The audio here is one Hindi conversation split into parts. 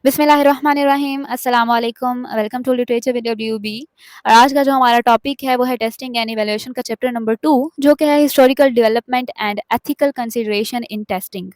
बिस्मिल्लाहिर्रहमानिर्रहीम अस्सलाम वालेकुम welcome to literature with W B. और आज का जो हमारा टॉपिक है वो है टेस्टिंग एंड इवैल्यूएशन का चैप्टर नंबर 2, जो कि है historical development and ethical consideration in testing.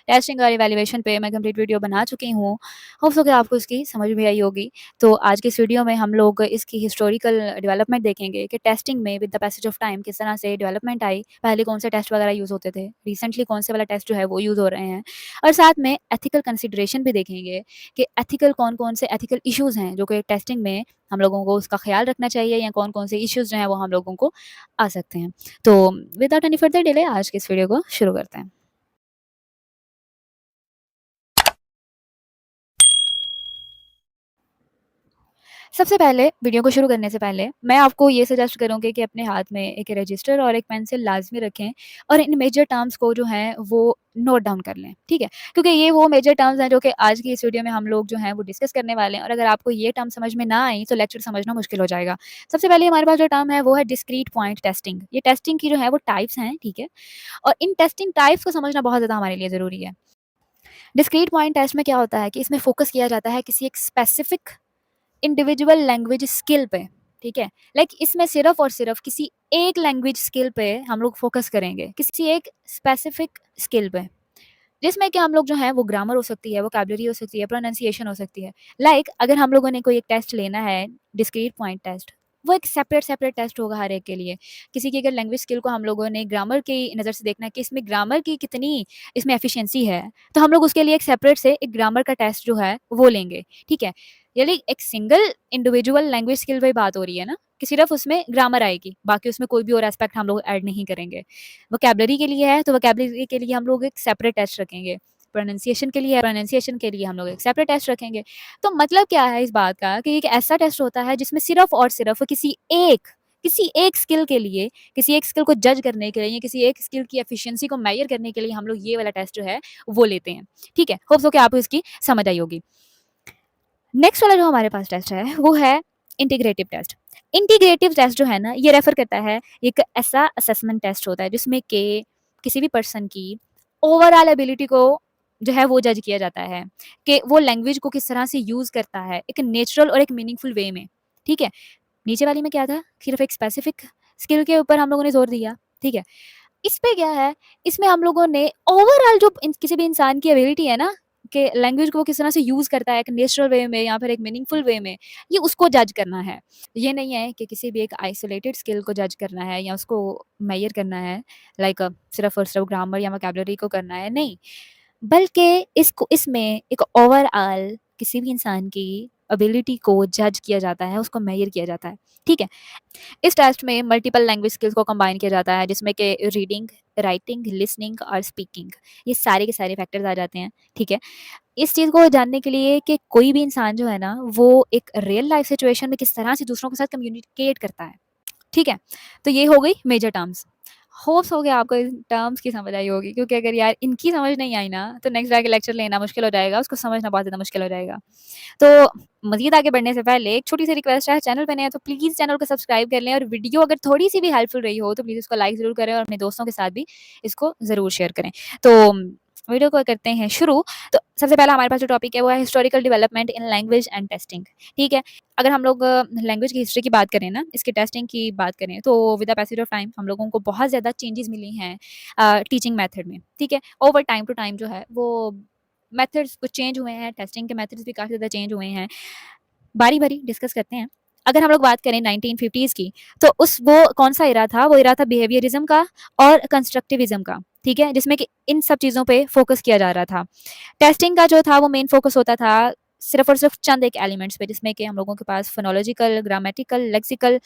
Testing और इवैल्यूएशन पे मैं कंप्लीट वीडियो बना चुकी हूँ। होप सो कि आपको इसकी समझ भी आई होगी। तो आज के इस वीडियो में हम लोग इसकी हिस्टोरिकल डेवलपमेंट देखेंगे कि टेस्टिंग में with the passage of time किस तरह से डेवलपमेंट आई, पहले कौन से टेस्ट वगैरह यूज़ होते थे, रिसेंटली कौन से वाला टेस्ट जो है वो यूज़ हो रहे हैं, और साथ में एथिकल कंसीडरेशन भी देखेंगे कि एथिकल कौन-कौन से एथिकल इश्यूज़ हैं जो कि टेस्टिंग में हम लोगों को उसका ख़्याल रखना चाहिए, या कौन-कौन से इश्यूज़ जो हैं वो हम लोगों को आ सकते हैं। तो विदाउट एनी फर्दर डिले आज के इस वीडियो को शुरू करते हैं। सबसे पहले वीडियो को शुरू करने से पहले मैं आपको ये सजेस्ट करूँगी कि अपने हाथ में एक रजिस्टर और एक पेंसिल लाज़मी रखें और इन मेजर टर्म्स को जो है वो नोट डाउन कर लें, ठीक है? क्योंकि ये वो मेजर टर्म्स हैं जो कि आज की इस वीडियो में हम लोग जो हैं वो डिस्कस करने वाले हैं, और अगर आपको ये टर्म समझ में ना आई तो लेक्चर समझना मुश्किल हो जाएगा। सबसे पहले हमारे पास जो टर्म है वो है डिस्क्रीट पॉइंट टेस्टिंग। ये टेस्टिंग की जो है वो टाइप्स हैं, ठीक है? और इन टेस्टिंग टाइप्स को समझना बहुत ज़्यादा हमारे लिए ज़रूरी है। डिस्क्रीट पॉइंट टेस्ट में क्या होता है कि इसमें फोकस किया जाता है किसी एक स्पेसिफिक इंडिविजुअल लैंग्वेज स्किल पे, ठीक है? लाइक इसमें सिर्फ़ और सिर्फ़ किसी एक लैंग्वेज स्किल पे हम लोग फ़ोकस करेंगे, किसी एक स्पेसिफ़िक स्किल पे। जिसमें कि हम लोग जो है वो ग्रामर हो सकती है, वोकैब्युलरी हो सकती है, प्रोनंसिएशन हो सकती है। लाइक अगर हम लोगों ने कोई एक टेस्ट लेना है, डिस्क्रीट पॉइंट टेस्ट, वो एक सेपरेट टेस्ट होगा हर एक के लिए। किसी की अगर लैंग्वेज स्किल को हम लोगों ने ग्रामर की नज़र से देखना है कि इसमें ग्रामर की कितनी इसमें एफिशिएंसी है, तो हम लोग उसके लिए एक सेपरेट से एक ग्रामर का टेस्ट जो है वो लेंगे, ठीक है? यानी एक सिंगल इंडिविजुअल लैंग्वेज स्किल पे बात हो रही है ना, कि सिर्फ़ उसमें ग्रामर आएगी, बाकी उसमें कोई भी और एस्पेक्ट हम लोग ऐड नहीं करेंगे। वोकैब्युलरी के लिए है तो वोकैब्युलरी के लिए हम लोग एक सेपरेट टेस्ट रखेंगे। प्रोनंसिएशन के लिए है, प्रोनंसिएशन के लिए हम लोग एक सेपरेट टेस्ट रखेंगे। तो मतलब क्या है इस बात का कि एक ऐसा टेस्ट होता है जिसमें सिर्फ़ और सिर्फ़ किसी एक स्किल के लिए, किसी एक स्किल को जज करने के लिए, या किसी एक स्किल की एफिशिएंसी को मेज़र करने के लिए हम लोग ये वाला टेस्ट जो है वो लेते हैं। ठीक है? होप सो कि आपको इसकी समझ आई होगी। नेक्स्ट वाला जो हमारे पास टेस्ट है वो है इंटीग्रेटिव टेस्ट। इंटीग्रेटिव टेस्ट जो है ना, ये रेफर करता है एक ऐसा असेसमेंट टेस्ट होता है जिसमें कि किसी भी पर्सन की ओवरऑल एबिलिटी को जो है वो जज किया जाता है कि वो लैंग्वेज को किस तरह से यूज़ करता है एक नेचुरल और एक मीनिंगफुल वे में। ठीक है? नीचे वाली में क्या था, सिर्फ एक स्पेसिफिक स्किल के ऊपर हम लोगों ने जोर दिया। ठीक है? इस पे क्या है, इसमें हम लोगों ने ओवरऑल जो किसी भी इंसान की एबिलिटी है ना, कि लैंग्वेज को वो किस तरह से यूज़ करता है एक नेचुरल वे में या फिर एक मीनिंगफुल वे में, ये उसको जज करना है। ये नहीं है कि किसी भी एक आइसोलेटेड स्किल को जज करना है या उसको मेजर करना है, लाइक सिर्फ और सिर्फ ग्रामर या वोकैब्युलरी को करना है, नहीं। बल्कि इसको इसमें एक ओवरऑल किसी भी इंसान की एबिलिटी को जज किया जाता है, उसको मेजर किया जाता है। ठीक है? इस टेस्ट में मल्टीपल लैंग्वेज स्किल्स को कंबाइन किया जाता है, जिसमें कि रीडिंग, राइटिंग, लिसनिंग और स्पीकिंग, ये सारे के सारे फैक्टर्स आ जाते हैं। ठीक है? इस चीज़ को जानने के लिए कि कोई भी इंसान जो है ना, वो एक रियल लाइफ सिचुएशन में किस तरह से दूसरों के साथ कम्युनिकेट करता है। ठीक है? तो ये हो गई मेजर टर्म्स। होप्स हो गया आपको इन टर्म्स की समझ आई होगी, क्योंकि अगर यार इनकी समझ नहीं आई ना, तो नेक्स्ट जाके लेक्चर लेना मुश्किल हो जाएगा, उसको समझना बहुत ज़्यादा मुश्किल हो जाएगा। तो मज़ीद आगे बढ़ने से पहले एक छोटी-सी रिक्वेस्ट है, चैनल पे नए हैं तो प्लीज़ चैनल को सब्सक्राइब कर लें, और वीडियो अगर थोड़ी-सी भी हेल्पफुल रही हो तो प्लीज़ इसको लाइक ज़रूर करें और अपने दोस्तों के साथ भी इसको ज़रूर शेयर करें। तो वीडियो को करते हैं शुरू। तो सबसे पहला हमारे पास जो टॉपिक है वो है historical development in language and testing. ठीक है? अगर हम लोग लैंग्वेज की हिस्ट्री की बात करें ना, इसकी टेस्टिंग की बात करें, तो with the passage of time हम लोगों को बहुत ज़्यादा चेंजेस मिली हैं टीचिंग मेथड में। ठीक है? ओवर टाइम टू टाइम जो है वो मेथड्स कुछ चेंज हुए हैं, टेस्टिंग के मेथड्स भी काफ़ी ज़्यादा चेंज हुए हैं। बारी-बारी डिस्कस करते हैं। अगर हम लोग बात करें 1950s की, तो उस वो कौन-सा इरा था? वो इरा था बिहेवियरिज़्म का और कंस्ट्रक्टिविज़्म का, ठीक है? जिसमें कि इन सब चीज़ों पे फ़ोकस किया जा रहा था। टेस्टिंग का जो था वो मेन फ़ोकस होता था सिर्फ़ और सिर्फ़ चंद एक एलिमेंट्स पे, जिसमें कि हम लोगों के पास फ़ोनोलॉजिकल, ग्रामेटिकल, लेक्सिकल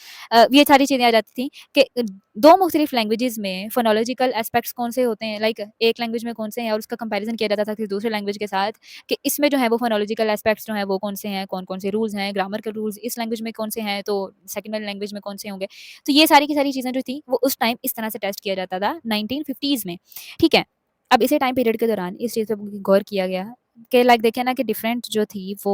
ये सारी चीज़ें आ जाती थी कि 2 मुख्तलिफ लैंग्वेजेज़ में फ़ोनोलॉजिकल एस्पेक्ट्स कौन से होते हैं, लाइक एक लैंग्वेज में कौन से हैं, और उसका कंपैरिज़न किया जाता था किसी दूसरे लैंग्वेज के साथ, कि इसमें जो है वो फ़ोनोलॉजिकल एस्पेक्ट्स जो हैं वो कौन से हैं, कौन-कौन से रूल्स हैं, ग्रामर के रूल्स इस लैंग्वेज में कौन से हैं, तो सेकंड वाली लैंग्वेज में कौन से होंगे। तो ये सारी की सारी चीज़ें जो थी वो उस टाइम इस तरह से टेस्ट किया जाता था 1950s में, ठीक है। अब इसी टाइम पीरियड के दौरान इस चीज़ पे गौर किया गया कि लाइक देखिए ना कि डिफरेंट जो थी वो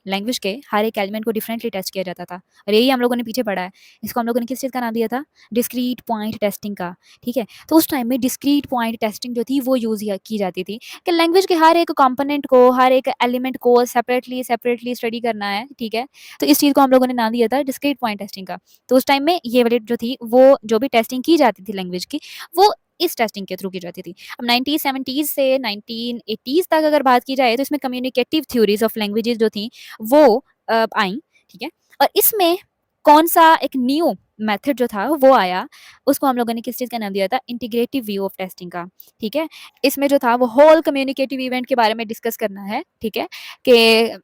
लैंग्वेज के हर एक एलिमेंट को डिफरेंटली टेस्ट किया जाता था और यही हम लोगों ने पीछे पढ़ा है। इसको हम लोगों ने किस चीज़ का नाम दिया था? डिस्क्रीट पॉइंट टेस्टिंग का, ठीक है? तो उस टाइम में डिस्क्रीट पॉइंट टेस्टिंग जो थी वो यूज़ या की जाती थी कि लैंग्वेज के हर एक कंपोनेंट को, हर एक एलिमेंट को सेपरेटली सेपरेटली स्टडी करना है, ठीक है? तो इस चीज़ को हम लोगों ने नाम दिया था डिस्क्रीट पॉइंट टेस्टिंग का। तो उस टाइम में ये वाली जो थी वो जो भी टेस्टिंग की जाती थी लैंग्वेज की, वो इस टेस्टिंग के थ्रू की जाती थी। अब 1970s से 1980s तक अगर बात की जाए तो इसमें कम्युनिकेटिव थ्योरीज़ ऑफ लैंग्वेजेज़ जो थी वो आई, ठीक है? और इसमें कौन-सा एक न्यू मेथड जो था वो आया, उसको हम लोगों ने किस चीज़ का नाम दिया था? इंटीग्रेटिव व्यू ऑफ टेस्टिंग का, ठीक है? इसमें जो था वो होल कम्युनिकेटिव इवेंट के बारे में डिस्कस करना है, ठीक है? कि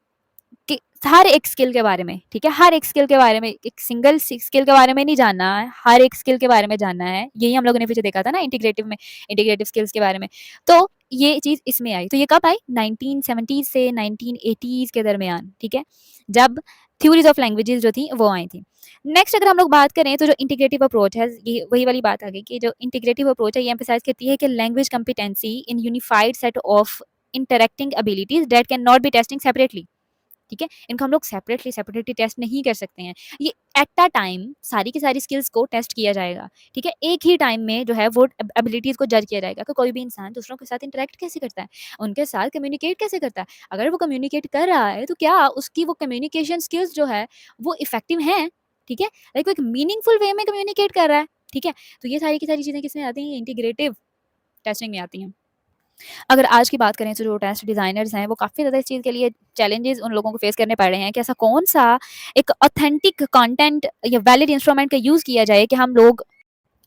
हर एक स्किल के बारे में, ठीक है? हर एक स्किल के बारे में, एक सिंगल स्किल के बारे में नहीं जानना है, हर एक स्किल के बारे में जानना है। यही हम लोगों ने पीछे देखा था ना इंटीग्रेटिव में, इंटीग्रेटिव स्किल्स के बारे में। तो ये चीज़ इसमें आई। तो ये कब आई? 1970 से 1980s के दरमियान, ठीक है? जब थ्योरीज़ ऑफ लैंग्वेजेज़ जो थी वो आई थी। नेक्स्ट अगर हम लोग बात करें तो जो इंटीग्रेटिव अप्रोच है, ये वही वाली बात आ गई कि जो इंटीग्रेटिव अप्रोच है ये एम्फसाइज़ करती है कि language competency in unified set of interacting abilities that can not be testing separately. ठीक है? इनको हम लोग सेपरेटली टेस्ट नहीं कर सकते हैं। ये एट अ टाइम सारी की सारी स्किल्स को टेस्ट किया जाएगा, ठीक है? एक ही टाइम में जो है वो एबिलिटीज़ को जज किया जाएगा कि कोई भी इंसान दूसरों के साथ इंटरैक्ट कैसे करता है, उनके साथ कम्युनिकेट कैसे करता है। अगर वो कम्युनिकेट कर रहा है तो क्या उसकी वो कम्युनिकेशन स्किल्स जो है वो इफेक्टिव हैं, ठीक है? लाइक वो एक मीनिंगफुल वे में कम्युनिकेट कर रहा है, ठीक है? तो ये सारी की सारी चीज़ें किसमें आती हैं? इंटीग्रेटिव टेस्टिंग में आती हैं। अगर आज की बात करें तो जो टेस्ट डिज़ाइनर्स हैं वो काफ़ी ज़्यादा इस चीज़ के लिए चैलेंजेस उन लोगों को फेस करने पड़ रहे हैं कि ऐसा कौन-सा एक ऑथेंटिक कंटेंट या वैलिड इंस्ट्रूमेंट का यूज़ किया जाए कि हम लोग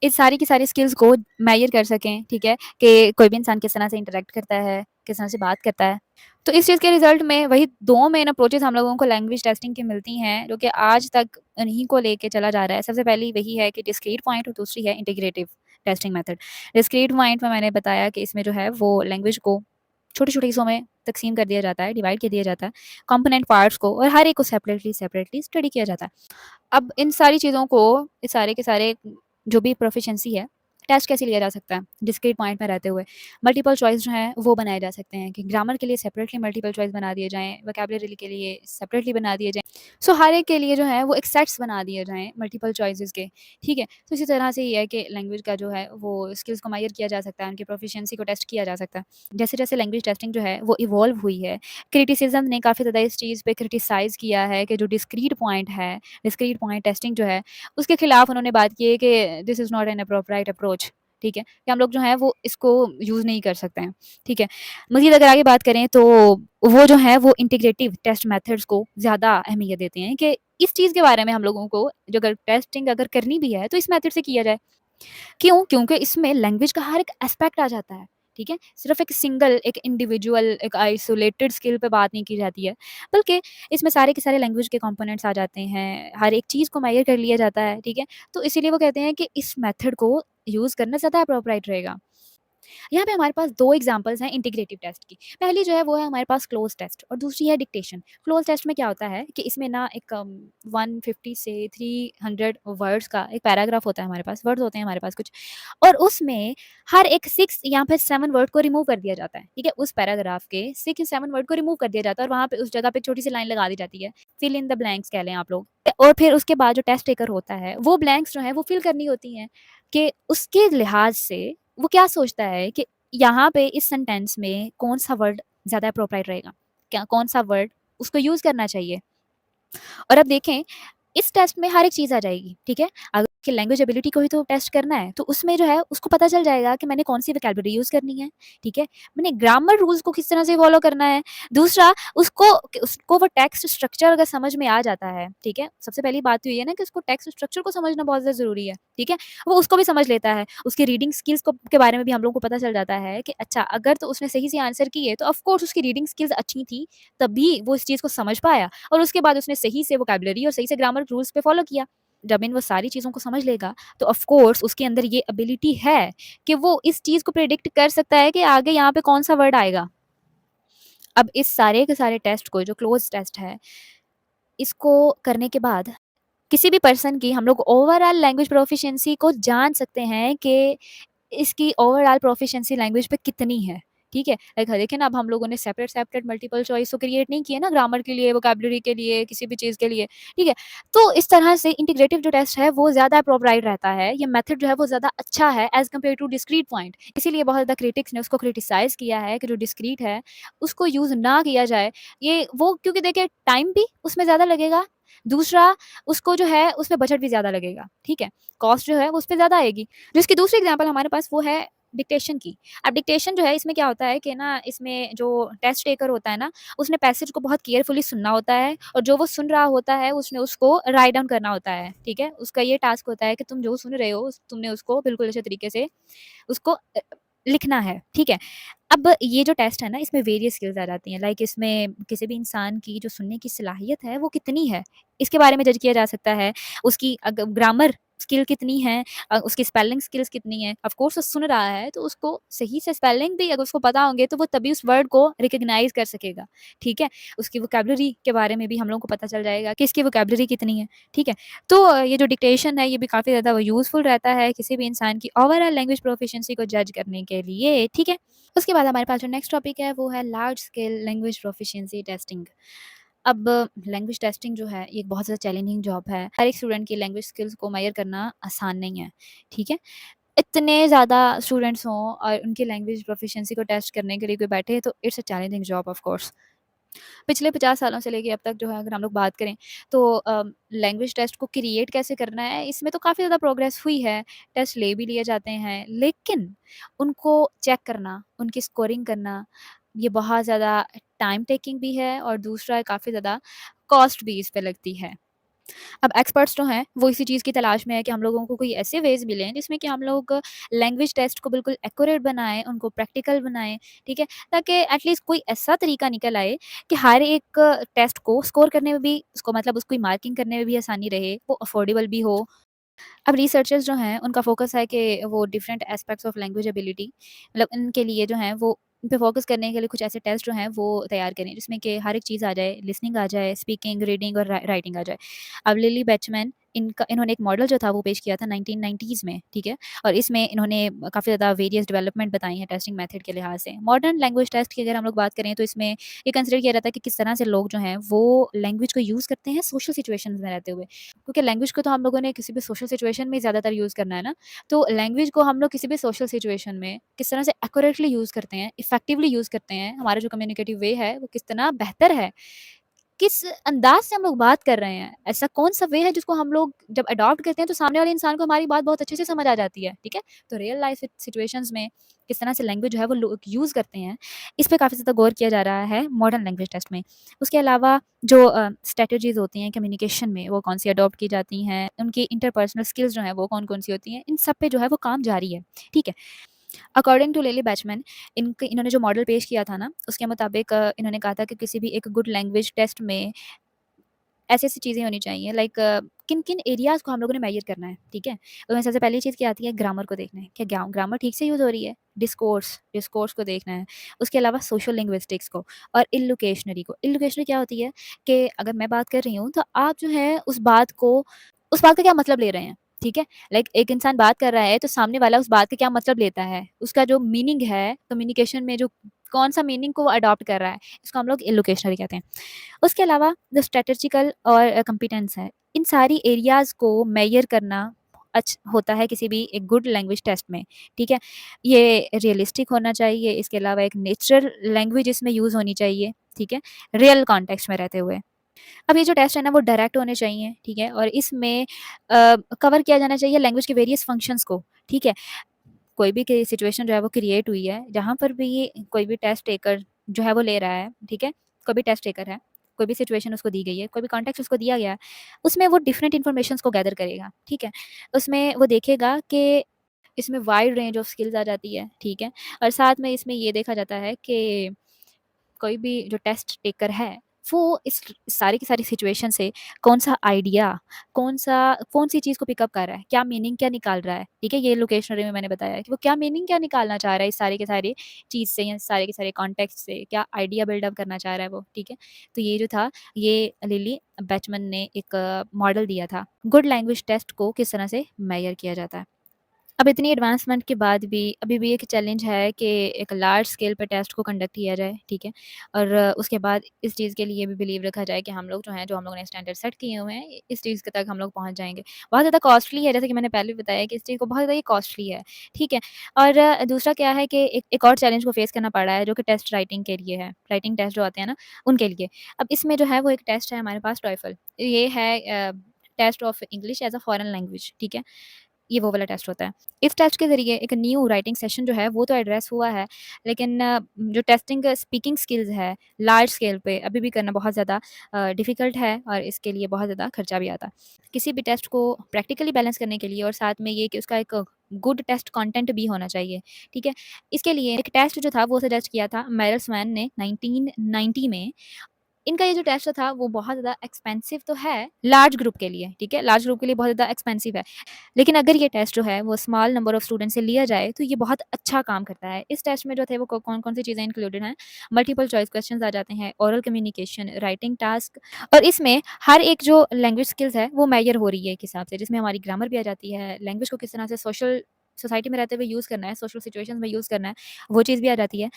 इस सारी की सारी स्किल्स को मेज़र कर सकें, ठीक है? कि कोई भी इंसान किस तरह से इंटरैक्ट करता है, किस तरह से बात करता है। तो इस चीज़ के रिज़ल्ट में वही 2 मेन अप्रोचेज़ हम लोगों को लैंग्वेज टेस्टिंग की मिलती हैं, जो कि आज तक इन्हीं को लेके चला जा रहा है। सबसे पहली वही है कि डिस्क्रीट पॉइंट और दूसरी है integrative testing method. Discrete point में मैंने बताया कि इसमें जो है वो लैंग्वेज को छोटे-छोटे हिस्सों में तक़सीम कर दिया जाता है, डिवाइड कर दिया जाता है, कंपोनेंट पार्ट्स को और हर एक को सेपरेटली स्टडी किया जाता है। अब इन सारी चीज़ों को, ये सारे के सारे जो भी प्रोficiency है, टेस्ट कैसे लिया जा सकता है? डिस्क्रीट पॉइंट में रहते हुए। मल्टीपल चॉइस जो हैं, वो बनाए जा सकते हैं कि ग्रामर के लिए सेपरेटली मल्टीपल चॉइस बना दिए जाएँ, वोकैब्युलरी के लिए सेपरेटली बना दिए जाएँ। सो हर एक के लिए जो है वो एक सेट्स बना दिए जाएँ मल्टीपल चॉइसेस के, ठीक है? तो इसी तरह से ये है कि लैंग्वेज का जो है वो स्किल्स को मेज़र किया जा सकता है, उनकी प्रोficiency को टेस्ट किया जा सकता है। जैसे-जैसे लैंग्वेज टेस्टिंग जो है वो इवॉल्व हुई है, क्रिटिसिज़्म ने काफ़ी ज़्यादा इस चीज़ पे क्रिटिसाइज़ किया है कि जो डिस्क्रीट पॉइंट है, डिस्क्रीट पॉइंट टेस्टिंग जो है, उसके खिलाफ उन्होंने बात की है कि this is not an appropriate approach, ठीक है? कि हम लोग जो हैं वो इसको यूज़ नहीं कर सकते हैं, ठीक है? मज़ीद अगर आगे बात करें तो वो जो है वो इंटीग्रेटिव टेस्ट मेथड्स को ज़्यादा अहमियत देते हैं कि इस चीज़ के बारे में हम लोगों को जो अगर टेस्टिंग अगर करनी भी है तो इस मेथड से किया जाए। क्यों? क्योंकि इसमें लैंग्वेज का हर एक एस्पेक्ट आ जाता है, ठीक है? सिर्फ़ एक सिंगल, एक इंडिविजुअल, एक आइसोलेटेड स्किल पे बात नहीं की जाती है, बल्कि इसमें सारे के सारे लैंग्वेज के कंपोनेंट्स आ जाते हैं, हर एक चीज़ को मेज़र कर लिया जाता है, ठीक है? तो इसीलिए वो कहते हैं कि इस मेथड को यूज़ करना ज़्यादा एप्रोप्रिएट रहेगा। यहाँ पे हमारे पास 2 एग्ज़ाम्पल्स हैं इंटीग्रेटिव टेस्ट की। पहली जो है वो है हमारे पास क्लोज़ टेस्ट और दूसरी है डिक्टेशन। क्लोज़ टेस्ट में क्या होता है कि इसमें ना एक 150 से 300 वर्ड्स का एक पैराग्राफ होता है हमारे पास, वर्ड्स होते हैं हमारे पास कुछ और उसमें हर एक 6 या फिर 7 वर्ड को रिमूव कर दिया जाता है, ठीक है? उस पैराग्राफ के 6 या 7 वर्ड को रिमूव कर दिया जाता है और वहाँ पे उस जगह पे छोटी-सी लाइन लगा दी जाती है, फिल इन द ब्लैंक्स कह लें आप लोग। और फिर उसके बाद जो टेस्ट टेकर होता है, वो ब्लैंक्स जो हैं वो फिल करनी होती हैं कि उसके लिहाज से वो क्या सोचता है कि यहाँ पे इस सेंटेंस में कौन-सा वर्ड ज़्यादा एप्रोप्रिएट रहेगा? क्या कौन-सा वर्ड उसको यूज़ करना चाहिए? और अब देखें, इस टेस्ट में हर एक चीज़ आ जाएगी, ठीक है? अगर उसकी लैंग्वेज एबिलिटी को ही तो टेस्ट करना है, तो उसमें जो है उसको पता चल जाएगा कि मैंने कौन-सी वोकैब्युलरी यूज़ करनी है, ठीक है? मैंने ग्रामर रूल्स को किस तरह से फ़ॉलो करना है। दूसरा उसको वो टेक्स्ट स्ट्रक्चर अगर समझ में आ जाता है, ठीक है? सबसे पहली बात तो ये है ना कि उसको टेक्स्ट स्ट्रक्चर को समझना बहुत ज़्यादा ज़रूरी है, ठीक है? वो उसको भी समझ लेता है, उसकी रीडिंग स्किल्स को के बारे में भी हम लोग को पता चल जाता है कि अच्छा अगर तो उसने सही से आंसर किए तो ऑफ़ कोर्स उसकी रीडिंग स्किल्स अच्छी थी, तभी वो इस चीज़ को समझ पाया। और उसके बाद उसने सही से वोकैब्युलरी और सही से ग्रामर रूल्स पे फ़ॉलो किया। जब इन वो सारी चीज़ों को समझ लेगा, तो ऑफ़ कोर्स उसके अंदर ये एबिलिटी है कि वो इस चीज़ को प्रेडिक्ट कर सकता है कि आगे यहाँ पे कौन-सा वर्ड आएगा। अब इस सारे के सारे टेस्ट को जो क्लोज़ टेस्ट है, इसको करने के बाद किसी भी पर्सन की हम लोग ओवरऑल लैंग्वेज प्रोफिशिएंसी को जान सकते हैं कि इसकी ओवरऑल प्रोफिशिएंसी लैंग्वेज पे कितनी है, ठीक है? लाइक देखिए ना, अब हम लोगों ने सेपरेट-सेपरेट मल्टीपल चॉइस तो क्रिएट नहीं किए ना ग्रामर के लिए, वोकैब्युलरी के लिए, किसी भी चीज़ के लिए, ठीक है? तो इस तरह से इंटीग्रेटिव जो टेस्ट है वो ज़्यादा अप्रोप्रिएट रहता है, ये मेथड जो है वो ज़्यादा अच्छा है as compare to discrete point. इसीलिए बहुत ज़्यादा क्रिटिक्स ने उसको क्रिटिसाइज़ किया है कि जो डिस्क्रीट है, उसको यूज़ ना किया जाए। ये वो क्योंकि देखिए टाइम भी उसमें ज़्यादा लगेगा, दूसरा उसको जो है उसमें बजट भी ज़्यादा लगेगा, ठीक है? कॉस्ट जो है वो उसपे ज़्यादा आएगी। जो इसकी दूसरी एग्ज़ाम्पल हमारे पास वो है डिक्टेशन की। अब डिक्टेशन जो है इसमें क्या होता है कि ना इसमें जो टेस्ट टेकर होता है ना, उसने पैसेज को बहुत केयरफुली सुनना होता है और जो वो सुन रहा होता है उसने उसको राइट डाउन करना होता है, ठीक है? उसका ये टास्क होता है कि तुम जो सुन रहे हो तुमने उसको बिल्कुल अच्छे तरीके से उसको लिखना है, ठीक है? अब ये जो टेस्ट है ना इसमें वेरियस स्किल्स आ जाती हैं, लाइक इसमें किसी भी इंसान की जो सुनने की सलाहियत है वो कितनी है, इसके बारे में जज किया जा सकता है। उसकी ग्रामर स्किल कितनी है, उसकी स्पेलिंग स्किल्स कितनी है। ऑफ कोर्स वो सुन रहा है तो उसको सही से स्पेलिंग भी अगर उसको पता होंगे तो वो तभी उस वर्ड को रिकॉग्नाइज़ कर सकेगा, ठीक है? उसकी वोकैब्युलरी के बारे में भी हम लोगों को पता चल जाएगा कि इसकी वोकैब्युलरी कितनी है, ठीक है? तो ये जो डिक्टेशन है ये भी काफ़ी ज़्यादा यूज़फुल रहता है किसी भी इंसान की ओवरऑल लैंग्वेज प्रोफिशिएंसी को जज करने के लिए, ठीक है? उसके बाद हमारे पास जो नेक्स्ट टॉपिक है वो है large scale language proficiency testing. अब लैंग्वेज टेस्टिंग जो है ये एक बहुत ज़्यादा चैलेंजिंग जॉब है। हर एक स्टूडेंट की लैंग्वेज स्किल्स को मेज़र करना आसान नहीं है, ठीक है? इतने ज़्यादा स्टूडेंट्स हों और उनकी लैंग्वेज प्रोफिशिएंसी को टेस्ट करने के लिए कोई बैठे तो it's a challenging job of course. पिछले 50 सालों से लेके अब तक जो है अगर हम लोग बात करें तो लैंग्वेज टेस्ट को क्रिएट कैसे करना है इसमें तो काफ़ी ज़्यादा प्रोग्रेस हुई है। टेस्ट ले भी लिए जाते हैं, लेकिन उनको चेक करना, उनकी स्कोरिंग करना, ये बहुत ज़्यादा टाइम टेकिंग भी है और दूसरा काफ़ी ज़्यादा कॉस्ट भी इस पे लगती है। अब एक्सपर्ट्स जो हैं, वो इसी चीज़ की तलाश में है कि हम लोगों को कोई ऐसे वेज़ मिलें जिसमें कि हम लोग लैंग्वेज टेस्ट को बिल्कुल एक्यूरेट बनाएँ, उनको प्रैक्टिकल बनाएँ, ठीक है? ताकि एटलीस्ट कोई ऐसा तरीका निकल आए कि हर एक टेस्ट को स्कोर करने में भी उसको मतलब उसकी मार्किंग करने में भी आसानी रहे, वो अफोर्डेबल भी हो। अब रिसर्चर्स जो हैं उनका फ़ोकस है कि वो different aspects of language ability मतलब इनके लिए जो है वो इन पे फ़ोकस करने के लिए कुछ ऐसे टेस्ट जो हैं वो तैयार करें जिसमें कि हर एक चीज़ आ जाए, लिसनिंग आ जाए, स्पीकिंग, रीडिंग और राइटिंग आ जाए। अब लिली बैचमैन इन्होंने एक मॉडल जो था वो पेश किया था 1990s में, ठीक है? और इसमें इन्होंने काफ़ी ज़्यादा वेरियस डेवलपमेंट बताई हैं टेस्टिंग मेथड के लिहाज़ से। मॉडर्न लैंग्वेज टेस्ट की अगर हम लोग बात करें तो इसमें ये कंसिडर किया जाता है कि किस तरह से लोग जो हैं वो लैंग्वेज को यूज़ करते हैं सोशल सिचुएशंस में रहते हुए। क्योंकि लैंग्वेज को तो हम लोगों ने किसी भी सोशल सिचुएशन में ज़्यादातर यूज़ करना है ना, तो लैंग्वेज को हम लोग किसी भी सोशल सिचुएशन में किस तरह से एक्यूरेटली यूज़ करते हैं, इफेक्टिवली यूज़ करते हैं, हमारा जो कम्युनिकेटिव वे है वो किस तरह बेहतर है, किस अंदाज़ से हम लोग बात कर रहे हैं, ऐसा कौन-सा वे है जिसको हम लोग जब अडॉप्ट करते हैं तो सामने वाले इंसान को हमारी बात बहुत अच्छे से समझ आ जाती है, ठीक है? तो रियल लाइफ़ सिचुएशंस में किस तरह से लैंग्वेज जो है वो लोग यूज़ करते हैं, इस पे काफ़ी ज़्यादा गौर किया जा रहा है मॉडर्न लैंग्वेज टेस्ट में। उसके अलावा जो स्ट्रैटेजीज़ होती हैं कम्युनिकेशन में वो कौन-सी अडॉप्ट की जाती हैं, उनकी इंटरपर्सनल स्किल्स जो हैं वो कौन-कौन सी होती हैं, इन सब पे जो है वो काम जारी है, ठीक है? अकॉर्डिंग टू लिली बैचमैन इन्होंने जो मॉडल पेश किया था ना, उसके मुताबिक इन्होंने कहा था कि किसी भी एक गुड लैंग्वेज टेस्ट में ऐसी-ऐसी चीज़ें होनी चाहिए लाइक किन-किन एरियाज़ को हम लोगों ने मेज़र करना है, ठीक है? उसमें सबसे पहली चीज़ क्या आती है ग्रामर को देखना है, क्या ग्रामर ठीक से यूज़ हो रही है? डिस्कोर्स को देखना है। उसके अलावा सोशल लिंग्विस्टिक्स को और इल्लोकेशनरी को। इल्लोकेशनरी क्या होती है कि अगर मैं बात कर रही हूँ तो आप जो है उस बात का क्या मतलब ले रहे हैं, ठीक है? लाइक एक इंसान बात कर रहा है तो सामने वाला उस बात का क्या मतलब लेता है? उसका जो मीनिंग है कम्युनिकेशन में जो कौन-सा मीनिंग को वो अडॉप्ट कर रहा है, इसको हम लोग इल्लोकेशनरी कहते हैं। उसके अलावा जो स्ट्रैटेजिकल और कॉम्पिटेंस है, इन सारी एरियाज़ को मेज़र करना होता है किसी भी एक गुड लैंग्वेज टेस्ट में, ठीक है? ये रियलिस्टिक होना चाहिए, इसके अलावा एक नेचुरल लैंग्वेज इसमें यूज़ होनी चाहिए, ठीक है? रियल कॉन्टेक्स्ट में रहते हुए। अब ये जो टेस्ट है ना वो डायरेक्ट होने चाहिए, ठीक है? और इसमें कवर किया जाना चाहिए लैंग्वेज के वेरियस फंक्शंस को, ठीक है? कोई भी सिचुएशन जो है वो क्रिएट हुई है, जहाँ पर भी ये कोई भी टेस्ट टेकर जो है वो ले रहा है, ठीक है? कोई भी टेस्ट टेकर है, कोई भी सिचुएशन उसको दी गई है, कोई भी कॉन्टेक्स्ट उसको दिया गया है, उसमें वो डिफरेंट इन्फॉर्मेशंस को गैदर करेगा, ठीक है? उसमें वो देखेगा कि इसमें वाइड रेंज ऑफ स्किल्स आ जाती है, ठीक है? और साथ में इसमें ये देखा जाता है कि कोई भी जो टेस्ट टेकर है, वो इस सारी की सारी सिचुएशन से कौन-सा आइडिया, कौन-सी चीज़ को पिकअप कर रहा है, क्या मीनिंग क्या निकाल रहा है, ठीक है? ये लोकेशनरी में मैंने बताया कि वो क्या मीनिंग क्या निकालना चाह रहा है इस सारे के सारे चीज़ से या सारे के सारे कॉन्टेक्स्ट से, क्या आइडिया बिल्डअप करना चाह रहा है वो, ठीक है? तो ये जो था, ये लिली बैचमन ने एक मॉडल दिया था, गुड लैंग्वेज टेस्ट को किस तरह से मेज़र किया जाता है। अब इतनी एडवांसमेंट के बाद भी अभी भी एक चैलेंज है कि एक लार्ज स्केल पे टेस्ट को कंडक्ट किया जाए, ठीक है? और उसके बाद इस चीज़ के लिए भी बिलीव रखा जाए कि हम लोग जो हैं, जो हम लोगों ने स्टैंडर्ड सेट किए हुए हैं, इस चीज़ के तक हम लोग पहुँच जाएँगे। बहुत ज़्यादा कॉस्टली है, जैसे कि मैंने पहले भी बताया कि इस चीज़ को बहुत ज़्यादा ये कॉस्टली है, ठीक है? और दूसरा क्या है कि एक और चैलेंज को फेस करना पड़ रहा है, जो कि टेस्ट राइटिंग के लिए है। राइटिंग टेस्ट जो आते हैं ना, उनके लिए। अब इसमें जो है वो एक टेस्ट है हमारे पास टॉयफल। ये है test of English as a foreign language, ठीक है? ये वो वाला टेस्ट होता है। इस टेस्ट के ज़रिए एक न्यू राइटिंग सेशन जो है वो तो एड्रेस हुआ है, लेकिन जो टेस्टिंग स्पीकिंग स्किल्स है लार्ज स्केल पे अभी भी करना बहुत ज़्यादा डिफ़िकल्ट है और इसके लिए बहुत ज़्यादा खर्चा भी आता है। किसी भी टेस्ट को प्रैक्टिकली बैलेंस करने के लिए और साथ में ये कि उसका एक गुड टेस्ट कंटेंट भी होना चाहिए, ठीक है? इसके लिए एक टेस्ट जो था वो सजेस्ट किया था मेरल स्वैन ने 1990 में। इनका ये जो टेस्ट था वो बहुत ज़्यादा एक्सपेंसिव तो है लार्ज ग्रुप के लिए, ठीक है? लार्ज ग्रुप के लिए बहुत ज़्यादा एक्सपेंसिव है। लेकिन अगर ये टेस्ट जो है वो स्मॉल नंबर ऑफ स्टूडेंट से लिया जाए तो ये बहुत अच्छा काम करता है। इस टेस्ट में जो थे वो कौन-कौन सी चीज़ें इंक्लूडेड हैं, मल्टीपल चॉइस क्वेश्चंस आ जाते हैं, ओरल कम्युनिकेशन, राइटिंग टास्क और इसमें हर एक जो लैंग्वेज स्किल्स है वो मेजर हो रही है एक हिसाब से, जिसमें हमारी ग्रामर भी आ जाती है, लैंग्वेज को किस तरह से सोसाइटी में रहते हुए यूज़ करना है, सोशल सिचुएशंस में यूज़ करना है, वो चीज़ भी आ जाती है।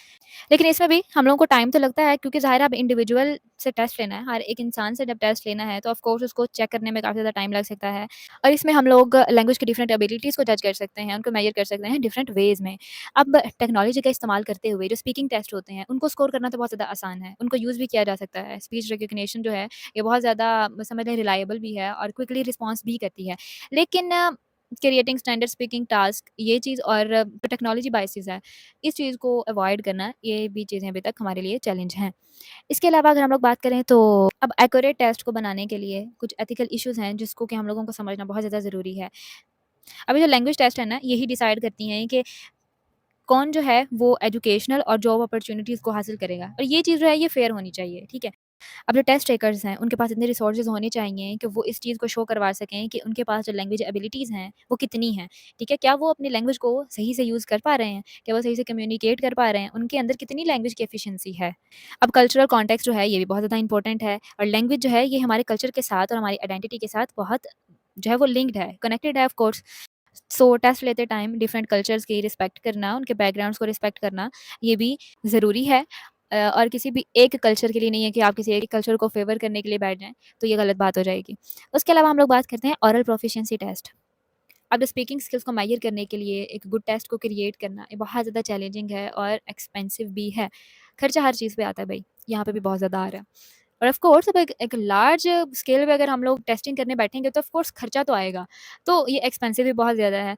लेकिन इसमें भी हम लोगों को टाइम तो लगता है क्योंकि ज़ाहिर है अब इंडिविजुअल से टेस्ट लेना है, हर एक इंसान से जब टेस्ट लेना है तो ऑफ कोर्स उसको चेक करने में काफ़ी ज़्यादा टाइम लग सकता है। और इसमें हम लोग लैंग्वेज की डिफरेंट एबिलिटीज़ को जज कर सकते हैं, उनको मेजर कर सकते हैं डिफरेंट वेज़ में। अब टेक्नोलॉजी का इस्तेमाल करते हुए जो स्पीकिंग टेस्ट होते हैं, उनको स्कोर करना तो बहुत ज़्यादा आसान है, उनको यूज़ भी किया जा सकता है। स्पीच रिकग्निशन जो है, ये बहुत ज़्यादा समझ लें रिलायबल भी है और क्विकली रिस्पॉन्स भी करती है। लेकिन क्रिएटिंग स्टैंडर्ड स्पीकिंग टास्क ये चीज़ और जो टेक्नोलॉजी बायसेस है, इस चीज़ को अवॉइड करना, ये भी चीज़ें अभी तक हमारे लिए चैलेंज हैं। इसके अलावा अगर हम लोग बात करें तो अब एक्यूरेट टेस्ट को बनाने के लिए कुछ एथिकल इश्यूज़ हैं जिसको कि हम लोगों को समझना बहुत ज़्यादा ज़रूरी है। अभी जो लैंग्वेज टेस्ट है ना, यही डिसाइड करती हैं कि कौन जो है वो एजुकेशनल और जॉब अपॉर्च्युनिटीज़ को हासिल करेगा और ये चीज़ जो है ये फेयर होनी चाहिए, ठीक है? अब जो टेस्ट टेकर्स हैं, उनके पास इतने रिसोर्सेज़ होने चाहिए कि वो इस चीज़ को शो करवा सकें कि उनके पास जो लैंग्वेज एबिलिटीज़ हैं, वो कितनी हैं, ठीक है? क्या वो अपनी लैंग्वेज को सही से यूज़ कर पा रहे हैं? क्या वो सही से कम्युनिकेट कर पा रहे हैं? उनके अंदर कितनी लैंग्वेज की एफिशिएंसी है? अब कल्चरल कॉन्टेक्स्ट जो है, ये भी बहुत ज़्यादा इंपॉर्टेंट है और लैंग्वेज जो है, ये हमारे कल्चर के साथ और हमारी आइडेंटिटी के साथ बहुत जो है वो लिंक्ड है, कनेक्टेड है ऑफ कोर्स। सो टेस्ट लेते टाइम डिफरेंट कल्चर्स की रिस्पेक्ट करना, उनके बैकग्राउंड्स को रिस्पेक्ट करना, ये भी ज़रूरी है। और किसी भी एक कल्चर के लिए नहीं है कि आप किसी एक कल्चर को फ़ेवर करने के लिए बैठ जाएँ, तो ये गलत बात हो जाएगी। उसके अलावा हम लोग बात करते हैं ओरल प्रोफिशिएंसी टेस्ट। अब स्पीकिंग स्किल्स को मेजर करने के लिए एक गुड टेस्ट को क्रिएट करना ये बहुत ज़्यादा चैलेंजिंग है और एक्सपेंसिव भी है। खर्चा हर चीज़ पे आता है भई, यहाँ पे भी बहुत ज़्यादा आ रहा है। और ऑफ कोर्स अब एक लार्ज स्केल पे अगर हम लोग टेस्टिंग करने बैठेंगे तो ऑफ कोर्स खर्चा तो आएगा। तो ये एक्सपेंसिव भी बहुत ज़्यादा है।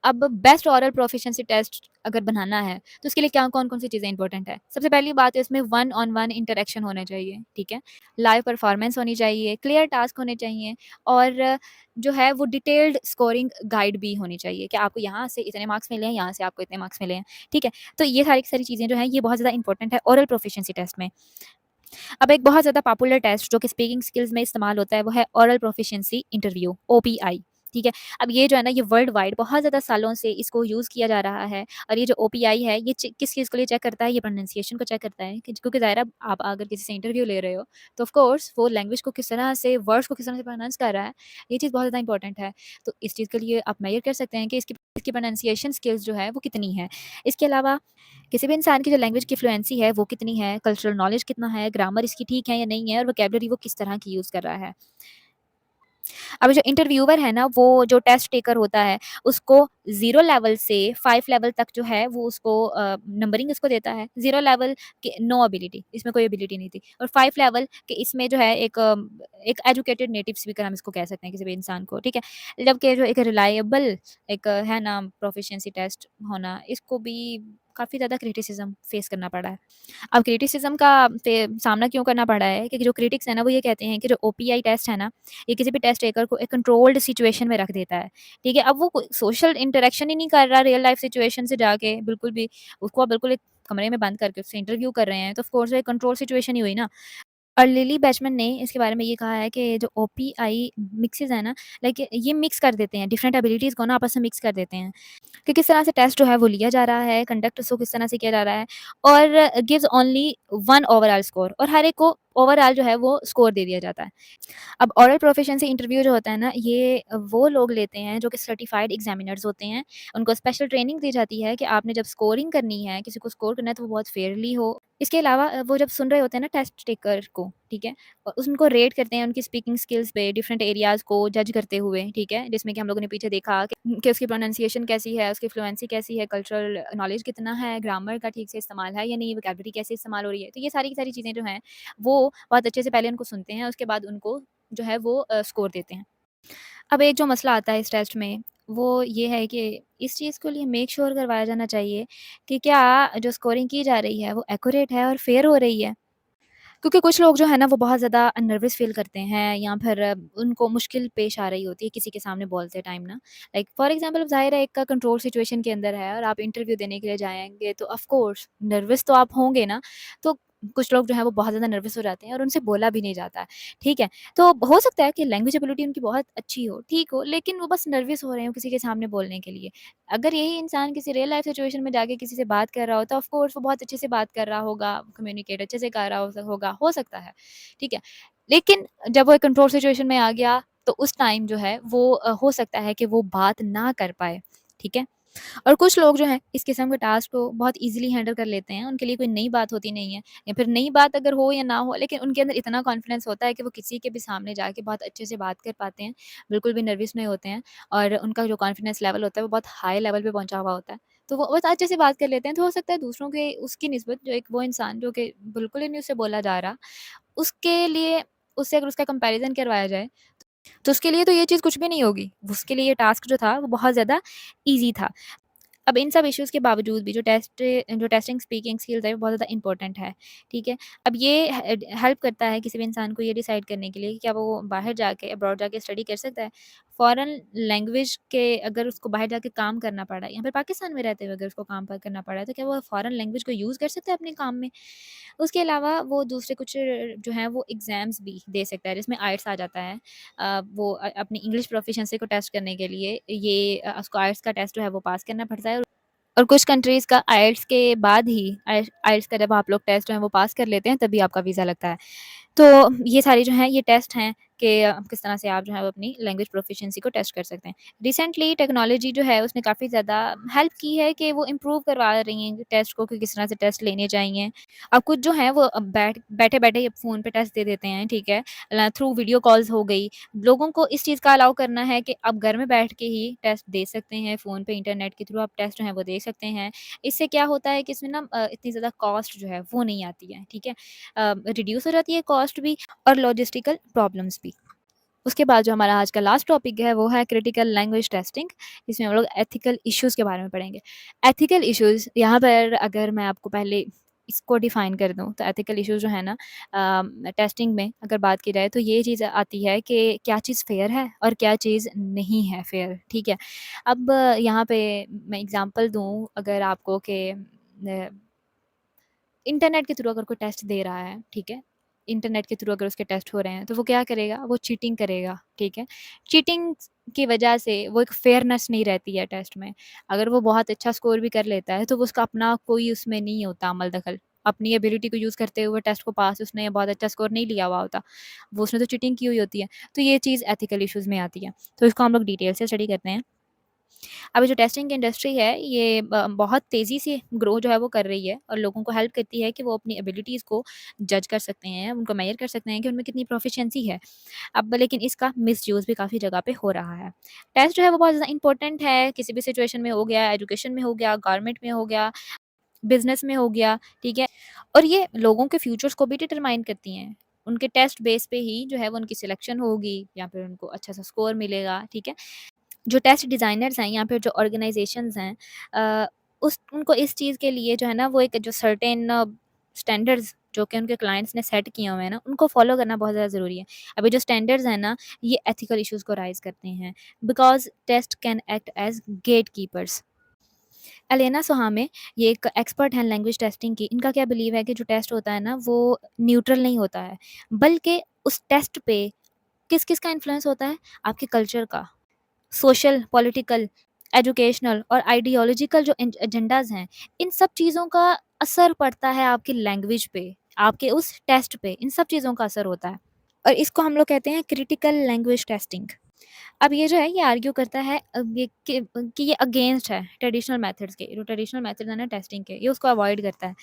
अब बेस्ट ओरल प्रोफिशिएंसी टेस्ट अगर बनाना है, तो उसके लिए क्या कौन-कौन सी चीज़ें इंपॉर्टेंट है? सबसे पहली बात है इसमें वन ऑन वन इंटरैक्शन होना चाहिए, ठीक है? लाइव परफॉर्मेंस होनी चाहिए, क्लियर टास्क होने चाहिए और जो है वो डिटेल्ड स्कोरिंग गाइड भी होनी चाहिए कि आपको यहाँ से इतने मार्क्स मिले हैं, यहाँ से आपको इतने मार्क्स मिले हैं, ठीक है? तो ये सारी की सारी चीज़ें जो हैं ये बहुत ज़्यादा इंपॉर्टेंट है ओरल प्रोफिशिएंसी टेस्ट में। अब एक बहुत ज़्यादा पॉपुलर टेस्ट जो कि स्पीकिंग स्किल्स में इस्तेमाल होता है वो है ओरल प्रोफिशिएंसी इंटरव्यू ओपीआई, ठीक है? अब ये जो है ना ये वर्ल्ड वाइड बहुत ज़्यादा सालों से इसको यूज़ किया जा रहा है और ये जो ओपीआई है ये किस चीज़ के लिए चेक करता है, ये प्रोनाउंसिएशन को चेक करता है कि क्योंकि ज़ाहिर है आप अगर किसी से इंटरव्यू ले रहे हो तो ऑफ कोर्स वो लैंग्वेज को किस तरह से वर्ड्स को किस तरह से प्रोनाउंस कर रहा है, ये चीज़ बहुत ज़्यादा इंपॉर्टेंट है। तो इस चीज़ के लिए आप मेजर कर सकते हैं कि इसकी प्रोनाउंसिएशन स्किल्स जो है वो कितनी है। इसके अलावा किसी भी इंसान की जो लैंग्वेज की फ्लुएंसी है वो कितनी है, कल्चरल नॉलेज कितना है, ग्रामर इसकी ठीक है या नहीं है और वोकैब्युलरी वो किस तरह की यूज़ कर रहा है। अब जो इंटरव्यूअर है ना, वो जो टेस्ट टेकर होता है, उसको 0 लेवल से 5 लेवल तक जो है वो उसको नंबरिंग उसको देता है। 0 लेवल के नो एबिलिटी, इसमें कोई एबिलिटी नहीं थी और 5 लेवल के इसमें जो है एक एजुकेटेड नेटिव स्पीकर हम इसको कह सकते हैं किसी भी इंसान को, ठीक है? जबकि जो एक रिलायबल एक है ना प्रोफिशिएंसी टेस्ट होना, इसको भी काफ़ी ज़्यादा क्रिटिसिज़्म फेस करना पड़ा है। अब क्रिटिसिज़्म का पे सामना क्यों करना पड़ा है कि जो क्रिटिक्स हैं ना, वो ये कहते हैं कि जो ओपीआई टेस्ट है ना, ये किसी भी टेस्ट टेकर को एक कंट्रोल्ड सिचुएशन में रख देता है, ठीक है? अब वो कोई सोशल इंटरेक्शन ही नहीं कर रहा रियल लाइफ़ सिचुएशन से जाके बिल्कुल भी, उसको आप बिल्कुल एक कमरे में बंद करके उससे इंटरव्यू कर रहे हैं, तो ऑफ़ कोर्स वो एक कंट्रोल सिचुएशन ही हुई ना। और लिली बैचमैन ने इसके बारे में ये कहा है कि जो ओपीआई मिक्सेज़ है ना, लाइक ये मिक्स कर देते हैं, डिफरेंट एबिलिटीज़ को ना आपस में मिक्स कर देते हैं। कि किस तरह से टेस्ट जो है वो लिया जा रहा है, कंडक्ट उसको किस तरह से किया जा रहा है और gives only one overall score और हर एक को ओवरऑल जो है वो स्कोर दे दिया जाता है। अब ओरल प्रोफिशिएंसी इंटरव्यू जो होता है ना, ये वो लोग लेते हैं जो कि सर्टिफाइड एग्ज़ामिनर्स होते हैं। उनको स्पेशल ट्रेनिंग दी जाती है कि आपने जब स्कोरिंग करनी है, किसी को स्कोर करना है तो वो बहुत फेयरली हो। इसके अलावा वो जब सुन रहे होते हैं ना टेस्ट टेकर को, ठीक है? उनको रेट करते हैं उनकी स्पीकिंग स्किल्स पे, डिफरेंट एरियाज़ को जज करते हुए, ठीक है? जिसमें कि हम लोगों ने पीछे देखा कि उसकी प्रोनंसिएशन कैसी है, उसकी फ्लुएंसी कैसी है, कल्चरल नॉलेज कितना है, ग्रामर का ठीक से इस्तेमाल है या नहीं, वोकैब्युलरी कैसे इस्तेमाल हो रही है। तो ये सारी की सारी चीज़ें जो हैं, वो बहुत अच्छे से पहले उनको सुनते हैं, उसके बाद उनको जो है वो स्कोर देते हैं। अब एक जो मसला आता है इस टेस्ट में, वो ये है कि इस चीज़ के लिए मेक श्योर करवाया जाना चाहिए कि क्या जो स्कोरिंग की जा रही है वो एक्यूरेट है और फेयर हो रही है। क्योंकि कुछ लोग जो है ना वो बहुत ज़्यादा नर्वस फ़ील करते हैं या फिर उनको मुश्किल पेश आ रही होती है किसी के सामने बोलते टाइम ना। लाइक फॉर एग्ज़ाम्पल ज़ाहिर है एक का कंट्रोल सिचुएशन के अंदर है और आप इंटरव्यू देने के लिए जाएँगे तो ऑफ़ कोर्स नर्वस तो आप होंगे ना। तो कुछ लोग जो हैं वो बहुत ज़्यादा नर्वस हो जाते हैं और उनसे बोला भी नहीं जाता है, ठीक है? तो हो सकता है कि लैंग्वेज एबिलिटी उनकी बहुत अच्छी हो, ठीक हो, लेकिन वो बस नर्वस हो रहे हों किसी के सामने बोलने के लिए। अगर यही इंसान किसी रियल लाइफ़ सिचुएशन में जाके किसी से बात कर रहा हो, तो ऑफ़ कोर्स वो बहुत अच्छे से बात कर रहा होगा, कम्युनिकेट अच्छे से कर रहा होगा, हो सकता है, ठीक है। लेकिन जब वो एक कंट्रोल सिचुएशन में आ गया, तो उस टाइम जो है वो हो सकता है कि वो बात ना कर पाए, ठीक है। और कुछ लोग जो हैं इस किस्म के टास्क को बहुत ईज़िली हैंडल कर लेते हैं, उनके लिए कोई नई बात होती नहीं है या फिर नई बात अगर हो या ना हो लेकिन उनके अंदर इतना कॉन्फिडेंस होता है कि वो किसी के भी सामने जाके बहुत अच्छे से बात कर पाते हैं, बिल्कुल भी नर्वस नहीं होते हैं और उनका जो कॉन्फिडेंस लेवल होता है वो बहुत हाई लेवल पे पहुँचा हुआ होता है। तो वो बहुत अच्छे से बात कर लेते हैं, तो हो सकता है दूसरों के उसकी निस्बत जो एक वो इंसान जो कि बिल्कुल ही नहीं उससे बोला जा रहा, उसके लिए उससे अगर उसका कंपैरिज़न करवाया जाए, तो उसके लिए तो ये चीज़ कुछ भी नहीं होगी। उसके लिए ये टास्क जो था वो बहुत ज़्यादा ईज़ी था। अब इन सब इश्यूज़ के बावजूद भी जो टेस्टिंग स्पीकिंग स्किल्स है वो बहुत ज़्यादा इम्पोर्टेंट है, ठीक है? अब ये हेल्प करता है किसी भी इंसान को ये डिसाइड करने के लिए कि क्या वो बाहर जाके अब्रॉड जाके स्टडी कर सकता है। फ़ॉरेन लैंग्वेज के अगर उसको बाहर जाके काम करना पड़ा है या फिर पाकिस्तान में रहते हुए अगर उसको काम प करना पड़ा है, तो क्या वो फ़ॉरेन लैंग्वेज को यूज़ कर सकता है अपने काम में? उसके अलावा वो दूसरे कुछ जो हैं वो एग्ज़ाम्स भी दे सकता है जिसमें आइल्स आ जाता है। वो अपनी इंग्लिश प्रोफिशिएंसी को टेस्ट करने के लिए ये उसको आइल्स का टेस्ट जो है वो पास करना पड़ता है। और कुछ कंट्रीज़ का आइल्स के बाद ही आइल्स का जब आप लोग टेस्ट जो है वो पास कर लेते हैं तभी आपका वीज़ा लगता है। तो ये सारी जो हैं ये टेस्ट हैं कि किस तरह से आप जो है वो अपनी लैंग्वेज प्रोफिशिएंसी को टेस्ट कर सकते हैं। रिसेंटली टेक्नोलॉजी जो है उसने काफ़ी ज़्यादा हेल्प की है कि वो इम्प्रूव करवा रही हैं टेस्ट को कि किस तरह से टेस्ट लेने चाहिए। अब कुछ जो हैं वो अब बैठे-बैठे ही फ़ोन पे टेस्ट दे देते हैं, ठीक है? थ्रू वीडियो कॉल्स हो गई। लोगों को इस चीज़ का अलाउ करना है कि आप घर में बैठ के ही टेस्ट दे सकते हैं, फ़ोन पे इंटरनेट के थ्रू आप टेस्ट जो है वो दे सकते हैं। इससे क्या होता है कि इसमें ना इतनी ज़्यादा कॉस्ट जो है वो नहीं आती है, ठीक है? रिड्यूस हो जाती है कॉस्ट भी और लॉजिस्टिकल प्रॉब्लम्स भी। उसके बाद जो हमारा आज का लास्ट टॉपिक है वो है क्रिटिकल लैंग्वेज टेस्टिंग। इसमें हम लोग एथिकल इश्यूज़ के बारे में पढ़ेंगे। एथिकल इश्यूज़ यहाँ पर अगर मैं आपको पहले इसको डिफ़ाइन कर दूँ तो एथिकल इश्यूज़ जो है ना टेस्टिंग में अगर बात की जाए तो ये चीज़ आती है कि क्या चीज़ फ़ेयर है और क्या चीज़ नहीं है फ़ेयर, ठीक है? अब यहाँ पे मैं एग्ज़ाम्पल दूँ अगर आपको कि इंटरनेट के थ्रू अगर कोई टेस्ट दे रहा है, ठीक है? इंटरनेट के थ्रू अगर उसके टेस्ट हो रहे हैं, तो वो क्या करेगा? वो चीटिंग करेगा, ठीक है? चीटिंग की वजह से वो एक फेयरनेस नहीं रहती है टेस्ट में। अगर वो बहुत अच्छा स्कोर भी कर लेता है, तो वो उसका अपना कोई उसमें नहीं होता अमल-दखल। अपनी एबिलिटी को यूज़ करते हुए टेस्ट को पास उसने बहुत अच्छा स्कोर नहीं लिया हुआ होता। वो उसने तो चीटिंग की हुई होती है। तो ये चीज़ एथिकल इश्यूज़ में आती है। तो इसको हम लोग डिटेल से स्टडी करते हैं। अभी जो टेस्टिंग इंडस्ट्री है ये बहुत तेज़ी से ग्रो जो है वो कर रही है और लोगों को हेल्प करती है कि वो अपनी एबिलिटीज़ को जज कर सकते हैं, उनको मेज़र कर सकते हैं कि उनमें कितनी प्रोफिशिएंसी है। अब लेकिन इसका मिसयूज़ भी काफ़ी जगह पे हो रहा है। टेस्ट जो है वो बहुत ज़्यादा इंपॉर्टेंट है, किसी भी सिचुएशन में हो गया, एजुकेशन में हो गया, गवर्नमेंट में हो गया, बिज़नेस में हो गया, ठीक है? और ये लोगों के फ्यूचर्स को भी डिटरमाइन करती हैं। उनके टेस्ट बेस पे ही जो है वो उनकी सिलेक्शन होगी या फिर उनको अच्छा-सा स्कोर मिलेगा, ठीक है? जो टेस्ट डिज़ाइनर्स हैं या फिर जो ऑर्गेनाइज़ेशंस हैं उस उनको इस चीज़ के लिए जो है ना वो एक जो सर्टेन स्टैंडर्ड्स जो कि उनके क्लाइंट्स ने सेट किए हुए हैं ना, उनको फ़ॉलो करना बहुत ज़्यादा ज़रूरी है। अभी जो स्टैंडर्ड्स हैं ना, ये एथिकल इश्यूज़ को राइज़ करते हैं because taste can act as gatekeepers. Elena सोहामे ये एक एक्सपर्ट हैं लैंग्वेज टेस्टिंग की। इनका क्या बिलीव है कि जो टेस्ट होता है ना, वो न्यूट्रल नहीं होता है, बल्कि उस टेस्ट पे किस-किस का इन्फ्लुएंस होता है? आपके कल्चर का। सोशल, पॉलिटिकल, एजुकेशनल और आइडियोलॉजिकल जो एजेंडाज़ हैं, इन सब चीज़ों का असर पड़ता है आपकी लैंग्वेज पे, आपके उस टेस्ट पे, इन सब चीज़ों का असर होता है। और इसको हम लोग कहते हैं क्रिटिकल लैंग्वेज टेस्टिंग। अब ये जो है ये आर्ग्यू करता है ये कि ये अगेंस्ट है ट्रेडिशनल मेथड्स के, जो ट्रेडिशनल मेथड्स हैं ना टेस्टिंग के, ये उसको अवॉइड करता है,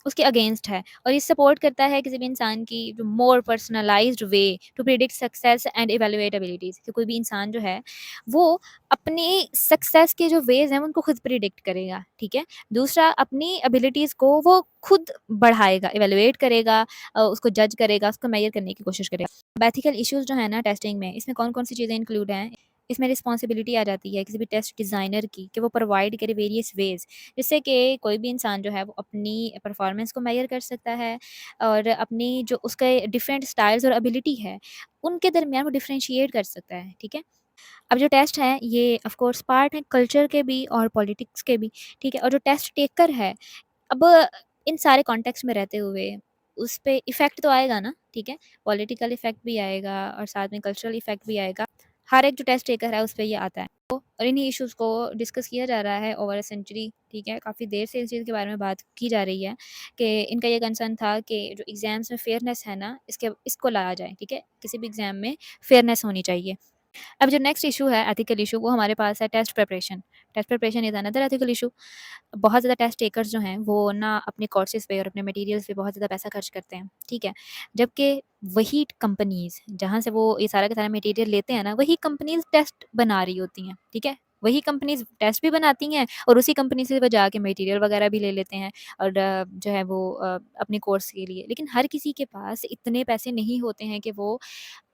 उसके अगेंस्ट है। और ये सपोर्ट करता है किसी भी इंसान की जो more personalized way to predict success and evaluate abilities, कि कोई भी इंसान जो है वो अपनी सक्सेस के जो वेज़ हैं उनको खुद प्रिडिक्ट करेगा, ठीक है? दूसरा, अपनी एबिलिटीज़ को वो खुद बढ़ाएगा, इवैल्यूएट करेगा, उसको जज करेगा, उसको मेज़र करने की कोशिश करेगा। अब एथिकल इश्यूज़ जो है ना टेस्टिंग में, इसमें कौन-कौन सी चीज़ें इंक्लूड हैं? इसमें रिस्पॉन्सिबिलिटी आ जाती है किसी भी टेस्ट डिज़ाइनर की, कि वो प्रोवाइड करे वेरियस वेज़, जिससे कि कोई भी इंसान जो है वो अपनी परफॉर्मेंस को मेज़र कर सकता है, और अपनी जो उसके डिफरेंट स्टाइल्स और एबिलिटी है, उनके दरमियान वो डिफरेंशिएट कर सकता है, ठीक है? अब जो टेस्ट है ये ऑफ कोर्स पार्ट है कल्चर के भी और पॉलिटिक्स के भी, ठीक है? और जो टेस्ट टेकर है, अब इन सारे कॉन्टेक्स्ट में रहते हुए उस पे इफ़ेक्ट तो आएगा ना, ठीक है? पॉलिटिकल इफ़ेक्ट भी आएगा और साथ में कल्चरल इफ़ेक्ट भी आएगा। हर एक जो टेस्ट टेकर है उस पे ये आता है। और इन्हीं इश्यूज़ को डिस्कस किया जा रहा है ओवर अ सेंचुरी, ठीक है? काफ़ी देर से इस चीज़ के बारे में बात की जा रही है कि इनका ये कंसर्न था कि जो एग्ज़ाम्स में फेयरनेस है ना, इसको लाया जाए, ठीक है? किसी भी एग्ज़ाम में फेयरनेस होनी चाहिए। अब जो नेक्स्ट इशू है एथिकल इशू, वो हमारे पास है test preparation. Test preparation is another ethical issue. बहुत ज़्यादा टेस्ट टेकर्स जो हैं वो ना अपने कोर्सेज़ पे और अपने मटेरियल्स पे बहुत ज़्यादा पैसा खर्च करते हैं, ठीक है? जबकि वही कंपनीज़ जहाँ से वो ये सारा का सारा मटेरियल लेते हैं ना, वही कंपनीज़ टेस्ट बना रही होती हैं, ठीक है? वही कंपनीज़ टेस्ट भी बनाती हैं और उसी कंपनी से वो जाके मटेरियल वगैरह भी ले लेते हैं, और जो है वो अपने कोर्स के लिए। लेकिन हर किसी के पास इतने पैसे नहीं होते हैं कि वो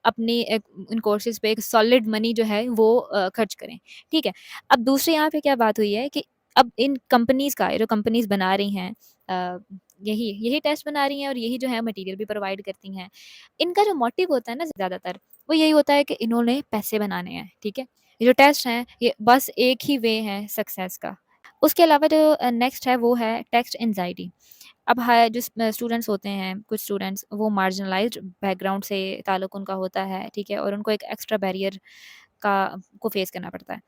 अपनी इन कोर्सेज़ पे एक सॉलिड मनी जो है वो खर्च करें, ठीक है? अब दूसरी यहाँ पे क्या बात हुई है कि अब इन कंपनीज़ का, ये जो कंपनीज़ बना रही हैं अ, यही यही टेस्ट बना रही हैं और यही जो है मटेरियल भी प्रोवाइड करती हैं। इनका जो मोटिव होता है ना ज़्यादातर, वो यही होता है कि इन्होंने पैसे बनाने हैं, ठीक है? ये जो टेस्ट हैं, ये बस एक ही वे है सक्सेस का। उसके अलावा जो नेक्स्ट है वो है टेस्ट एंग्ज़ायटी। अब है जो स्टूडेंट्स होते हैं, कुछ स्टूडेंट्स वो मार्जिनलाइज़्ड बैकग्राउंड से ताल्लुक उनका होता है, ठीक है? और उनको एक एक्स्ट्रा बैरियर का को फेस करना पड़ता है।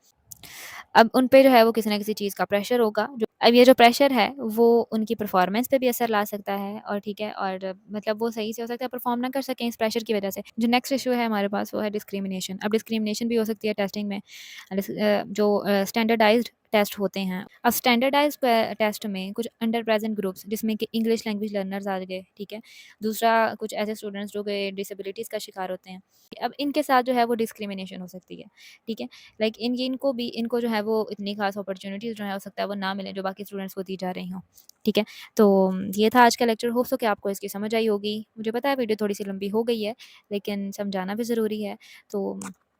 अब उन पे जो है वो किसी न किसी चीज़ का प्रेशर होगा, जो अब ये जो प्रेशर है वो उनकी परफ़ॉर्मेंस पे भी असर ला सकता है, और ठीक है, और मतलब वो सही से हो सकता है परफ़ॉर्म ना कर सकें इस प्रेशर की वज़ह से। जो नेक्स्ट इश्यू है हमारे पास वो है डिस्क्रिमिनेशन। अब डिस्क्रिमिनेशन भी हो सकती है टेस्टिंग में। जो स्टैंडर्डाइज़्ड टेस्ट होते हैं। अब स्टैंडर्डाइज़्ड टेस्ट में कुछ अंडर प्रेज़ेंट ग्रुप्स, जिसमें कि इंग्लिश लैंग्वेज लर्नर्स आ गए, ठीक है? दूसरा, कुछ ऐसे स्टूडेंट्स जो कि डिसेबिलिटीज़ का शिकार होते हैं। अब इनके साथ जो है वो डिस्क्रिमिनेशन हो सकती है, ठीक है? लाइक इनको जो है वो इतनी ख़ास अपॉर्च्युनिटीज़ जो है हो सकता है वो ना मिलें जो बाकी स्टूडेंट्स को दी जा रही हों, ठीक है? तो ये था आज का लेक्चर, होप सो कि आपको इसकी समझ आई होगी। मुझे पता है वीडियो थोड़ी-सी लंबी हो गई है, लेकिन समझाना भी ज़रूरी है। तो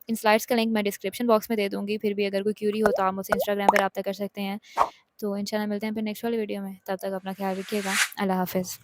इन स्लाइड्स का लिंक मैं डिस्क्रिप्शन बॉक्स में दे दूँगी, फिर भी अगर कोई क्यूरी हो तो आप मुझसे इंस्टाग्राम पे राब्ता कर सकते हैं। तो इंशाल्लाह मिलते हैं फिर नेक्स्ट वाली वीडियो में, तब तक अपना ख़्याल रखिएगा। अल्लाह हाफ़िज़।